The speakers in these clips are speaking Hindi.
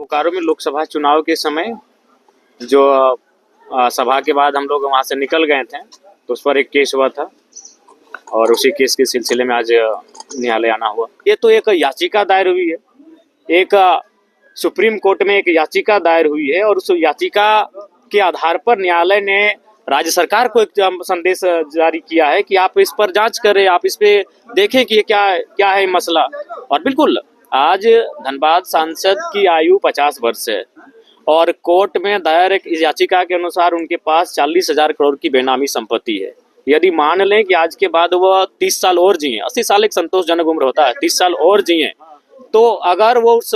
बोकारो में लोकसभा चुनाव के समय जो सभा के बाद हम लोग वहाँ से निकल गए थे, तो उस पर एक केस हुआ था और उसी केस के सिलसिले में आज न्यायालय आना हुआ। ये तो एक याचिका दायर हुई है, एक सुप्रीम कोर्ट में एक याचिका दायर हुई है और उस याचिका के आधार पर न्यायालय ने राज्य सरकार को एक संदेश जारी किया है कि आप इस पर जांच करें, आप इस पे देखें कि ये क्या है मसला। और बिल्कुल आज धनबाद सांसद की आयु 50 वर्ष है और कोर्ट में दायर एक याचिका के अनुसार उनके पास 40,000 करोड़ की बेनामी संपत्ति है। यदि मान लें कि आज के बाद वह 30 साल और जिए, 80 साल एक संतोषजनक उम्र होता है, 30 साल और जिए, तो अगर वो उस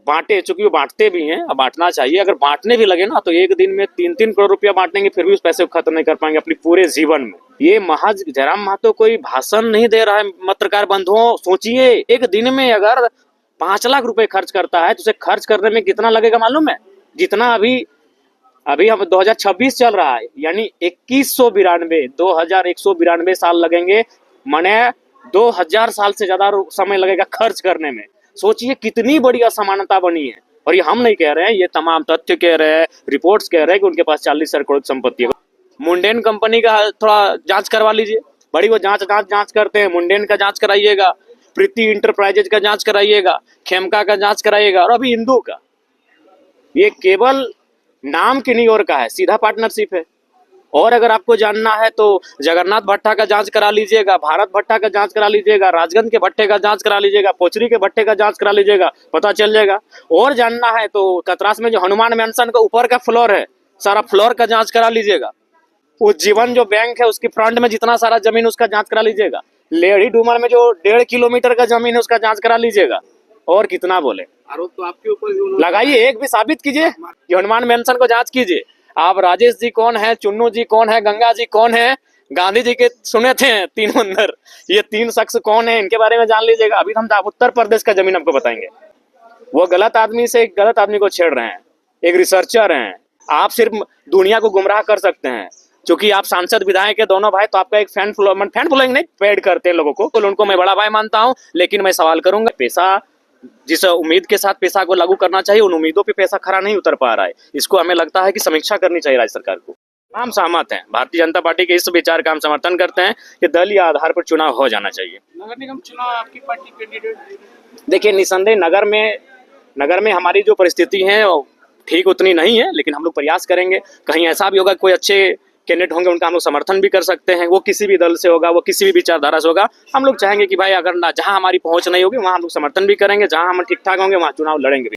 बांटे, चूंकि वो बांटते भी हैं, अब बांटना चाहिए, अगर बांटने भी लगे ना तो एक दिन में 3-3 करोड़ रुपया बांटेंगे, फिर भी उस पैसे को खत्म नहीं कर पाएंगे अपने पूरे जीवन में। ये महज जयराम महतो कोई भाषण नहीं दे रहा है पत्रकार बंधुओं, सोचिए एक दिन में अगर 5 लाख रुपए खर्च करता है तो उसे खर्च करने में कितना लगेगा मालूम है? जितना अभी हम 2026 चल रहा है, यानी 2192 साल लगेंगे, माने 2000 साल से ज्यादा समय लगेगा खर्च करने में। सोचिए कितनी बड़ी असमानता बनी है। और ये हम नहीं कह रहे हैं, ये तमाम तथ्य कह रहे हैं, रिपोर्ट्स कह रहे हैं कि उनके पास 40,000 करोड़ संपत्ति है। मुंडेन कंपनी का थोड़ा जांच करवा लीजिए, बड़ी वो जांच करते हैं, मुंडेन का जांच कराइएगा, प्रीति इंटरप्राइजेज का जांच कराइएगा, खेमका का जांच कराइएगा, और अभी इंदू का। ये केवल नाम की नहीं और का है, सीधा पार्टनरशिप है। और अगर आपको जानना है तो जगन्नाथ भट्टा का जांच करा लीजिएगा, भारत भट्टा का जांच करा लीजिएगा, राजगंज के भट्टे का जांच करा लीजिएगा, पोचरी के भट्टे का जांच करा लीजिएगा, पता चल जाएगा। और जानना है तो कतरास में जो हनुमान मैंसन का ऊपर का फ्लोर है, सारा फ्लोर का जांच करा लीजिएगा। उज्जीवन जो बैंक है उसकी फ्रंट में जितना सारा जमीन उसका जांच करा लीजिएगा। लेढ़ी डूमर में जो 1.5 किलोमीटर का जमीन है उसका जांच करा लीजिएगा। और कितना बोले, आरोप तो आपके ऊपर लगाइए, एक भी साबित कीजिए। ये हनुमान मैंसन को जांच कीजिए। आप राजेश जी कौन है, चुन्नू जी कौन है, गंगा जी कौन है, गांधी जी के सुने थे 3 मंदिर, ये 3 शख्स कौन है, इनके बारे में जान लीजिएगा। अभी हम उत्तर प्रदेश का जमीन आपको बताएंगे। वो गलत आदमी से एक गलत आदमी को छेड़ रहे हैं, एक रिसर्चर हैं। आप सिर्फ दुनिया को गुमराह कर सकते हैं क्योंकि आप सांसद विधायक के दोनों भाई, तो आपका एक फैन फॉलोइंग नहीं, पेड करते हैं लोगों को, तो उनको मैं बड़ा भाई मानता हूँ। लेकिन मैं सवाल करूंगा, पैसा जिस उम्मीद के साथ पैसा को लागू करना चाहिए, उन उम्मीदों पे पैसा खरा नहीं उतर पा रहा है। इसको हमें लगता है कि समीक्षा करनी चाहिए राज्य सरकार को। हम सहमत हैं, भारतीय जनता पार्टी के इस विचार का हम समर्थन करते हैं कि दल या आधार पर चुनाव हो जाना चाहिए। नगर निगम चुनाव आपकी पार्टी कैंडिडेट, देखिए निसंदेह नगर में हमारी जो परिस्थिति है ठीक उतनी नहीं है, लेकिन हम लोग प्रयास करेंगे। कहीं ऐसा भी होगा कोई अच्छे कैंडिडेट होंगे, उनका हम लोग समर्थन भी कर सकते हैं। वो किसी भी दल से होगा, वो किसी भी विचारधारा से होगा, हम लोग चाहेंगे कि भाई अगर जहां हमारी पहुंच नहीं होगी वहां हम लोग समर्थन भी करेंगे, जहां हम ठीक ठाक होंगे वहां चुनाव लड़ेंगे भी।